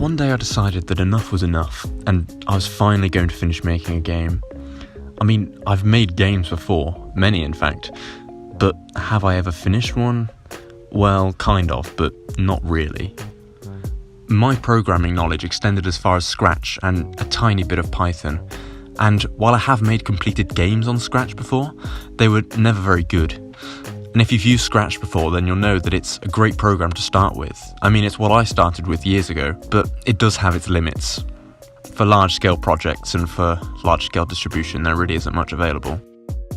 one day I decided that enough was enough, and I was finally going to finish making a game. I mean, I've made games before, many in fact, but have I ever finished one? Well, kind of, but not really. My programming knowledge extended as far as Scratch and a tiny bit of Python, and while I have made completed games on Scratch before, they were never very good. And if you've used Scratch before, then you'll know that it's a great program to start with. I mean, it's what I started with years ago, but it does have its limits. For large-scale projects and for large-scale distribution, there really isn't much available.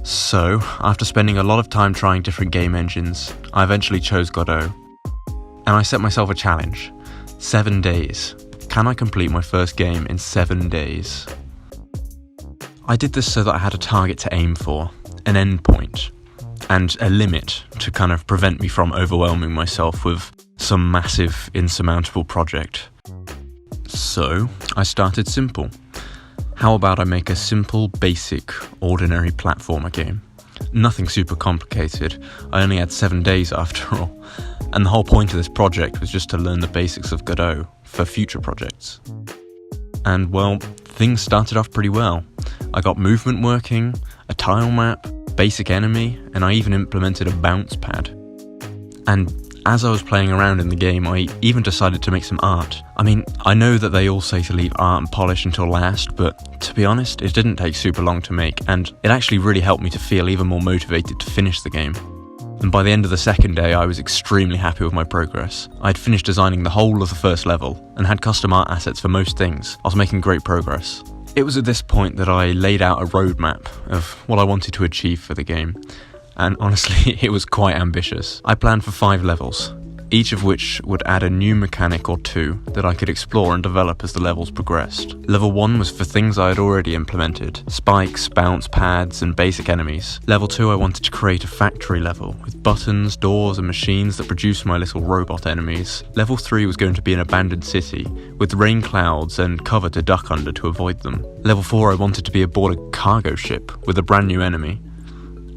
So, after spending a lot of time trying different game engines, I eventually chose Godot. And I set myself a challenge. 7 days. Can I complete my first game in 7 days? I did this so that I had a target to aim for, an endpoint, and a limit to kind of prevent me from overwhelming myself with some massive, insurmountable project. So, I started simple. How about I make a simple, basic, ordinary platformer game? Nothing super complicated. I only had 7 days after all. And the whole point of this project was just to learn the basics of Godot for future projects. And well, things started off pretty well. I got movement working, a tile map, basic enemy, and I even implemented a bounce pad. And as I was playing around in the game, I even decided to make some art. I mean, I know that they all say to leave art and polish until last, but to be honest, it didn't take super long to make, and it actually really helped me to feel even more motivated to finish the game. And by the end of the second day, I was extremely happy with my progress. I'd finished designing the whole of the first level, and had custom art assets for most things. I was making great progress. It was at this point that I laid out a roadmap of what I wanted to achieve for the game. And honestly, it was quite ambitious. I planned for 5 levels, each of which would add a new mechanic or 2 that I could explore and develop as the levels progressed. Level 1 was for things I had already implemented, spikes, bounce pads, and basic enemies. Level 2 I wanted to create a factory level, with buttons, doors, and machines that produce my little robot enemies. Level 3 was going to be an abandoned city, with rain clouds and cover to duck under to avoid them. Level 4 I wanted to be aboard a cargo ship, with a brand new enemy.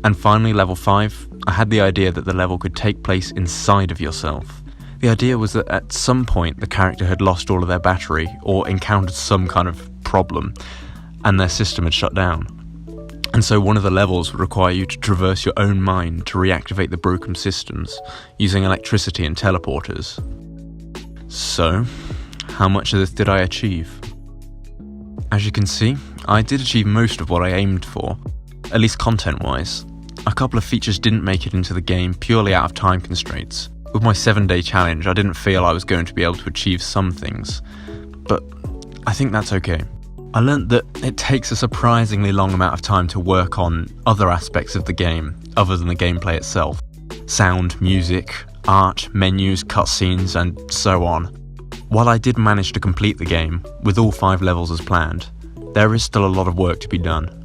And finally, level 5, I had the idea that the level could take place inside of yourself. The idea was that at some point the character had lost all of their battery or encountered some kind of problem and their system had shut down. And so one of the levels would require you to traverse your own mind to reactivate the broken systems using electricity and teleporters. So, how much of this did I achieve? As you can see, I did achieve most of what I aimed for, at least content-wise. A couple of features didn't make it into the game purely out of time constraints. With my 7-day challenge, I didn't feel I was going to be able to achieve some things, but I think that's okay. I learnt that it takes a surprisingly long amount of time to work on other aspects of the game, other than the gameplay itself. Sound, music, art, menus, cutscenes, and so on. While I did manage to complete the game, with all 5 levels as planned, there is still a lot of work to be done.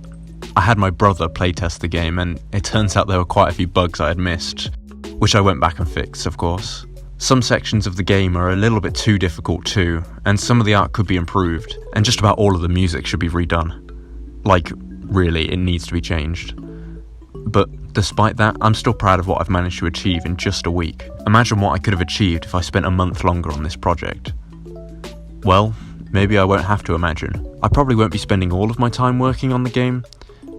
I had my brother playtest the game, and it turns out there were quite a few bugs I had missed, which I went back and fixed, of course. Some sections of the game are a little bit too difficult too, and some of the art could be improved, and just about all of the music should be redone. Like, really, it needs to be changed. But despite that, I'm still proud of what I've managed to achieve in just a week. Imagine what I could have achieved if I spent a month longer on this project. Well, maybe I won't have to imagine. I probably won't be spending all of my time working on the game,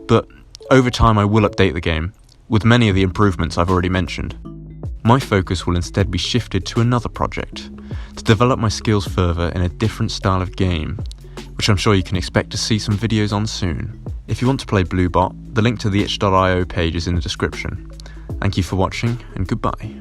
but over time I will update the game, with many of the improvements I've already mentioned. My focus will instead be shifted to another project, to develop my skills further in a different style of game, which I'm sure you can expect to see some videos on soon. If you want to play BlueBot, the link to the itch.io page is in the description. Thank you for watching, and goodbye.